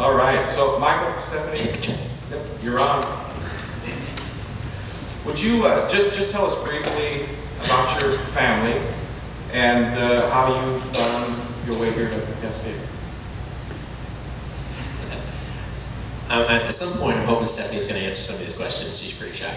All right, so Michael, Stephanie, Check. yep, you're on. Would you just tell us briefly about your family and how you found your way here to Cascade? At some point, I'm hoping Stephanie's going to answer some of these questions. She's pretty shy.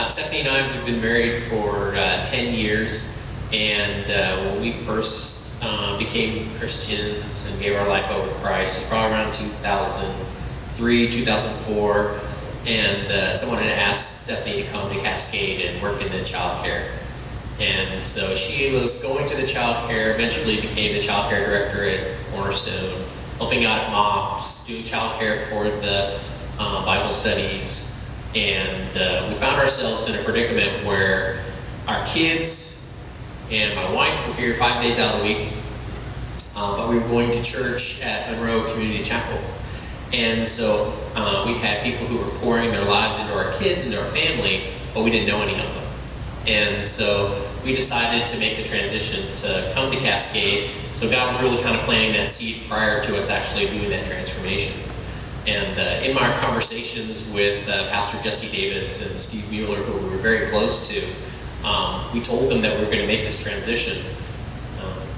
Stephanie and I, we've been married for 10 years, and when we first became Christians and gave our life over to Christ, it was probably around 2003, 2004, and someone had asked Stephanie to come to Cascade and work in the child care. And so she was going to the child care, eventually became the child care director at Cornerstone, helping out at MOPS, doing child care for the Bible studies. And we found ourselves in a predicament where our kids and my wife were here 5 days out of the week, but we were going to church at Monroe Community Chapel. And so we had people who were pouring their lives into our kids, into our family, but we didn't know any of them. And so we decided to make the transition to come to Cascade. So God was really kind of planting that seed prior to us actually doing that transformation. And in our conversations with Pastor Jesse Davis and Steve Mueller, who we were very close to, we told them that we were going to make this transition.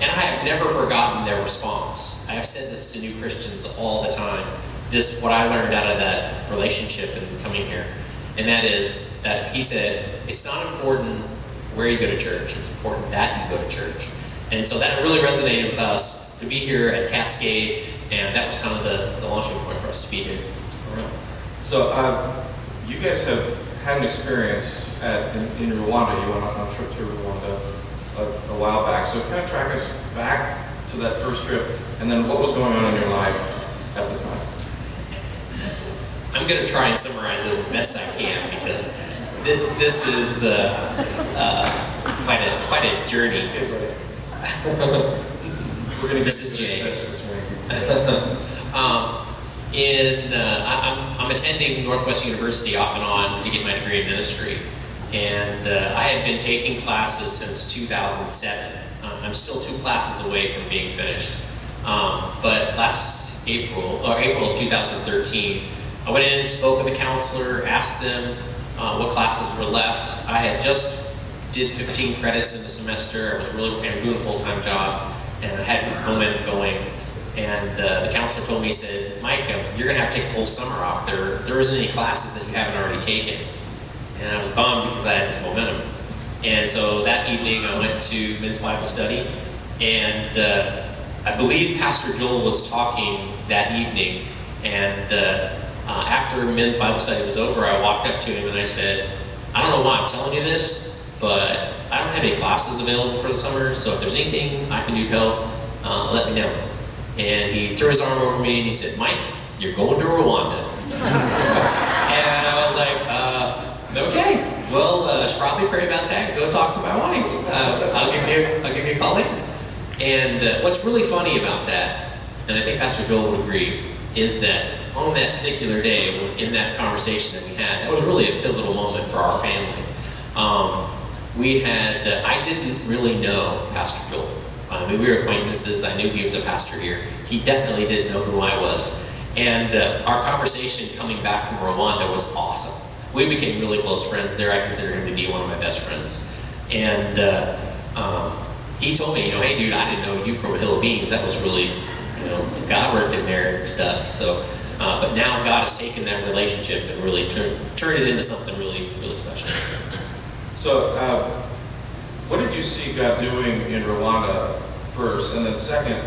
And I have never forgotten their response. I have said this to new Christians all the time. This, what I learned out of that relationship and coming here. And that is that he said, it's not important where you go to church, it's important that you go to church. And so that really resonated with us to be here at Cascade, and that was kind of the launching point for us to be here. All right. So you guys have had an experience in Rwanda. You went on a trip to Rwanda a while back. So kind of track us back to that first trip, and then what was going on in your life at the time? I'm going to try and summarize this as best I can, because this is quite a journey. We're going to This is Jay. I'm attending Northwestern University off and on to get my degree in ministry, and I had been taking classes since 2007. I'm still 2 classes away from being finished, but last April of 2013, I went in, spoke with the counselor, asked them what classes were left. I had just did 15 credits in the semester. I was really doing a full-time job, and I had momentum going. And the counselor told me, he said, Mike, you're going to have to take the whole summer off. There isn't any classes that you haven't already taken. And I was bummed because I had this momentum. And so that evening I went to men's Bible study, and I believe Pastor Joel was talking that evening, and after men's Bible study was over, I walked up to him and I said, I don't know why I'm telling you this, but I don't have any classes available for the summer, so if there's anything I can do to help, let me know. And he threw his arm over me and he said, Mike, you're going to Rwanda. And I was like, okay, well, I should probably pray about that and go talk to my wife. I'll give you a call later. And what's really funny about that, and I think Pastor Joel would agree, is that on that particular day, in that conversation that we had, that was really a pivotal moment for our family. I didn't really know Pastor Joel. I mean, we were acquaintances. I knew he was a pastor here. He definitely didn't know who I was. And our conversation coming back from Rwanda was awesome. We became really close friends there. I consider him to be one of my best friends. And he told me, hey dude, I didn't know you from a hill of beans. That was really, God working there and stuff. So, but now God has taken that relationship and really turned it into something really, really special. So, what did you see God doing in Rwanda first, and then second,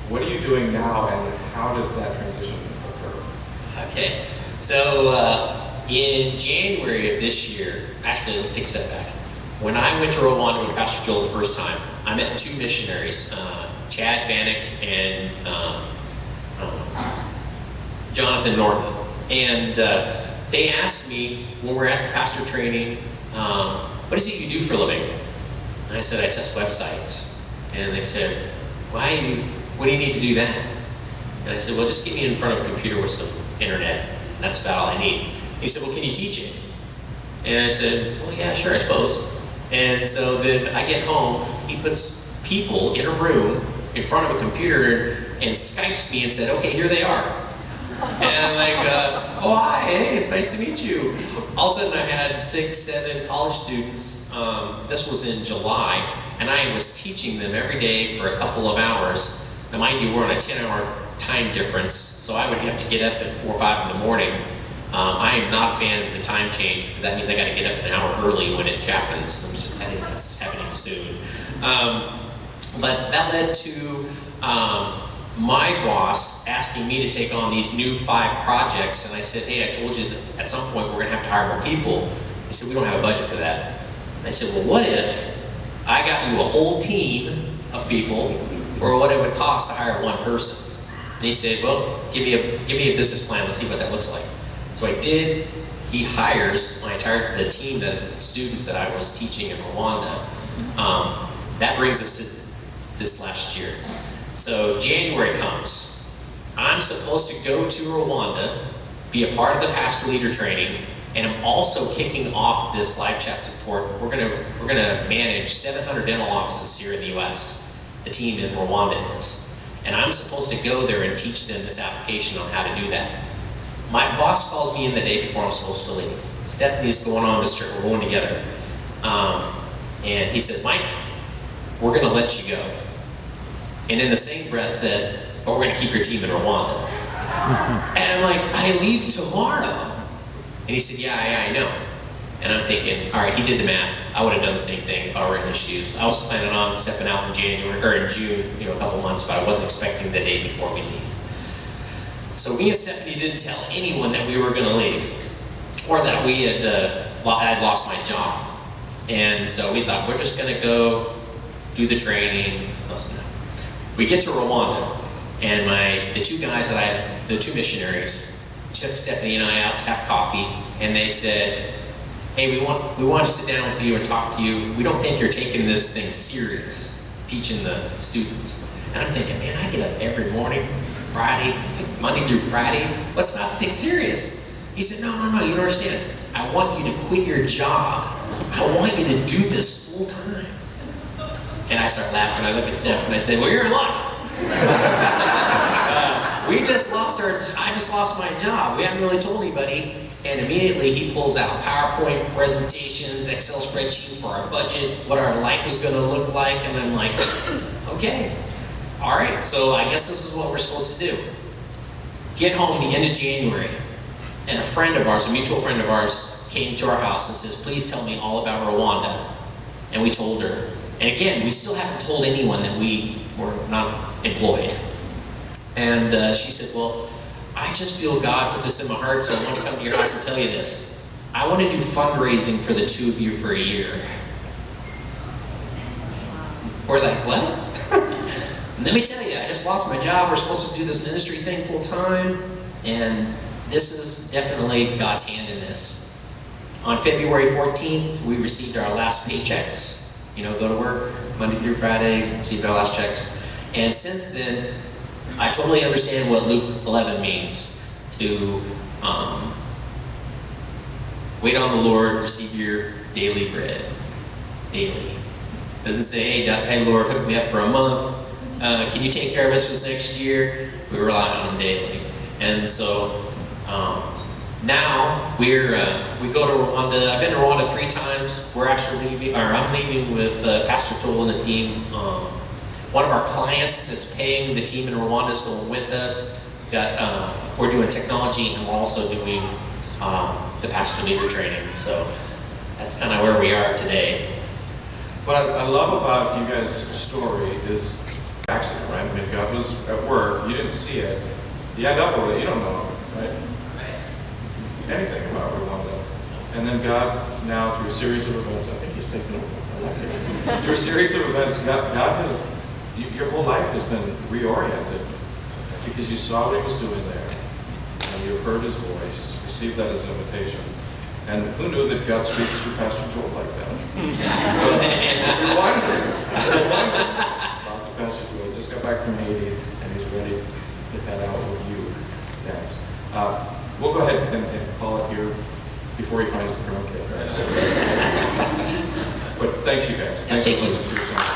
what are you doing now, and how did that transition occur? Okay, so in January of this year, actually, let's take a step back. When I went to Rwanda with Pastor Joel the first time, I met 2 missionaries, Chad Penick and Jonathan Norton. And they asked me when we were at the pastor training, what is it you do for a living? And I said, I test websites. And they said, what do you need to do that? And I said, well, just get me in front of a computer with some internet. And that's about all I need. He said, well, can you teach it? And I said, well, yeah, sure, I suppose. And so then I get home, he puts people in a room in front of a computer and Skypes me and said, okay, here they are. And I'm like, oh, hi, hey, it's nice to meet you. All of a sudden I had 6, 7 college students. This was in July, and I was teaching them every day for a couple of hours. Now mind you, we're on a 10-hour time difference, so I would have to get up at 4 or 5 in the morning. I am not a fan of the time change because that means I got to get up an hour early when it happens. I think that's happening soon. But that led to my boss asking me to take on these new 5 projects, and I said, hey, I told you that at some point we're going to have to hire more people. He said, we don't have a budget for that. And I said, well, what if I got you a whole team of people for what it would cost to hire one person? And he said, well, give me a business plan, let's see what that looks like. So I did. He hires the team, the students that I was teaching in Rwanda. That brings us to this last year. So January comes. I'm supposed to go to Rwanda, be a part of the pastor leader training, and I'm also kicking off this live chat support. We're gonna manage 700 dental offices here in the U.S. The team in Rwanda is, and I'm supposed to go there and teach them this application on how to do that. My boss calls me in the day before I'm supposed to leave. Stephanie's going on this trip. We're going together, and he says, Mike, we're gonna let you go. And in the same breath said, but we're going to keep your team in Rwanda. And I'm like, I leave tomorrow. And he said, yeah, I know. And I'm thinking, all right, he did the math. I would have done the same thing if I were in his shoes. I was planning on stepping out in January, or in June, a couple months, but I wasn't expecting the day before we leave. So me and Stephanie didn't tell anyone that we were going to leave, or that we had I'd lost my job. And so we thought, we're just going to go do the training. Listen. We get to Rwanda, and the 2 guys that the 2 missionaries, took Stephanie and I out to have coffee, and they said, hey, we want to sit down with you and talk to you. We don't think you're taking this thing serious, teaching the students. And I'm thinking, man, I get up every morning, Friday, Monday through Friday. What's not to take serious? He said, no, you don't understand. I want you to quit your job. I want you to do this full time. And I start laughing. I look at Steph and I say, well, you're in luck. I just lost my job. We haven't really told anybody. And immediately he pulls out PowerPoint presentations, Excel spreadsheets for our budget, what our life is going to look like. And I'm like, okay, all right. So I guess this is what we're supposed to do. Get home at the end of January. And a friend of ours, a mutual friend of ours, came to our house and says, please tell me all about Rwanda. And we told her. And again, we still haven't told anyone that we were not employed. And she said, well, I just feel God put this in my heart, so I want to come to your house and tell you this. I want to do fundraising for the 2 of you for a year. We're like, what? Let me tell you, I just lost my job. We're supposed to do this ministry thing full time. And this is definitely God's hand in this. On February 14th, we received our last paychecks. Go to work Monday through Friday, received our last checks. And since then, I totally understand what Luke 11 means, to wait on the Lord, receive your daily bread. Daily. It doesn't say, hey Lord, hook me up for a month. Can you take care of us this next year? We rely on Him daily. And so now we go to Rwanda. I've been to Rwanda 3 times. We're actually leaving, or I'm leaving with Pastor Toll and the team. One of our clients that's paying the team in Rwanda is going with us. We're doing technology, and we're also doing the pastor leader training. So that's kind of where we are today. What I love about you guys' story is accident, right? I mean, God was at work, you didn't see it. You end up with it, you don't know, right? Anything about Rwanda. And then God, now through a series of events, I think He's taken over. I like it. Through a series of events, God has, your whole life has been reoriented because you saw what He was doing there, and you heard His voice, you received that as an invitation. And who knew that God speaks through Pastor Joel like that? So if you're wondering, Pastor Joel just got back from Haiti, and he's ready to head out with you next. We'll go ahead and call it here before he finds the drum kit. Right? But thanks, you guys. Thanks for letting us hear something.